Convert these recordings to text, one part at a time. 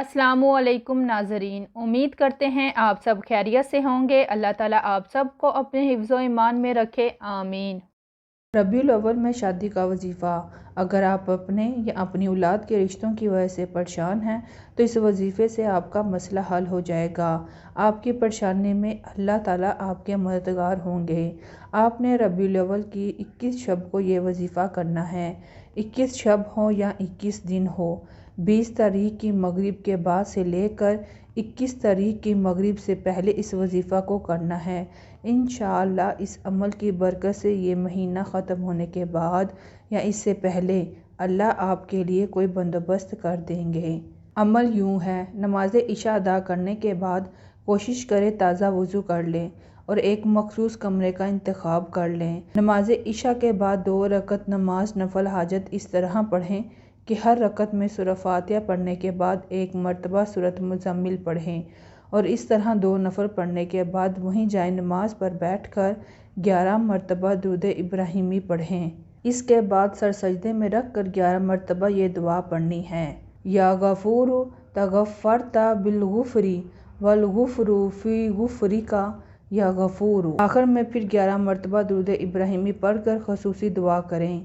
अस्सलामुअलैकुम नाज़रीन, उम्मीद करते हैं आप सब खैरियत से होंगे। अल्लाह ताला आप सब को अपने हिफ्ज़ व ईमान में रखे, आमीन। रबीउल अव्वल में शादी का वजीफ़ा। अगर आप अपने या अपनी औलाद के रिश्तों की वजह से परेशान हैं तो इस वजीफ़े से आपका मसला हल हो जाएगा। आपकी परेशानी में अल्लाह ताला आपके मददगार होंगे। आपने रबीउल अव्वल की 21 शब को ये वजीफ़ा करना है। 21 शब हो या 21 दिन हो, 20 तारीख की मगरिब के बाद से लेकर 21 तारीख की मगरिब से पहले इस वजीफ़ा को करना है। इंशाअल्लाह इस अमल की बरकत से ये महीना ख़त्म होने के बाद या इससे पहले अल्लाह आपके लिए कोई बंदोबस्त कर देंगे। अमल यूँ है, नमाज इशा अदा करने के बाद कोशिश करें ताज़ा वज़ू कर लें और एक मखसूस कमरे का इंतखाब कर लें। नमाज इशा के बाद 2 रकत नमाज नफल हाजत इस तरह पढ़ें कि हर रकत में सूरह फातिहा पढ़ने के बाद 1 मरतबा सूरत मुज़म्मिल पढ़ें और इस तरह 2 नफल पढ़ने के बाद वहीं जाए नमाज पर बैठकर 11 मरतबा दुरूद इब्राहिमी पढ़ें। इसके बाद सर सजदे में रख कर 11 मरतबा ये दुआ पढ़नी है, या गफूर तगफ़रता बिलगुफरी वलगुफरू फ़ी गुफरिका या गफूर। आखिर में फिर 11 मरतबा दुरूद इब्राहिमी पढ़कर ख़ुसूसी दुआ करें।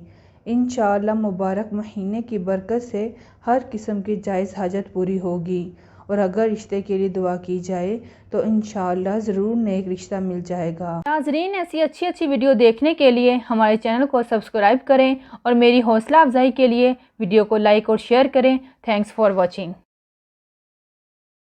इंशाअल्लाह मुबारक महीने की बरकत से हर किस्म की जायज़ हाजत पूरी होगी और अगर रिश्ते के लिए दुआ की जाए तो इंशाअल्लाह ज़रूर नेक रिश्ता मिल जाएगा। नाज़रीन, ऐसी अच्छी वीडियो देखने के लिए हमारे चैनल को सब्सक्राइब करें और मेरी हौसला अफजाई के लिए वीडियो को लाइक और शेयर करें। Thanks for watching.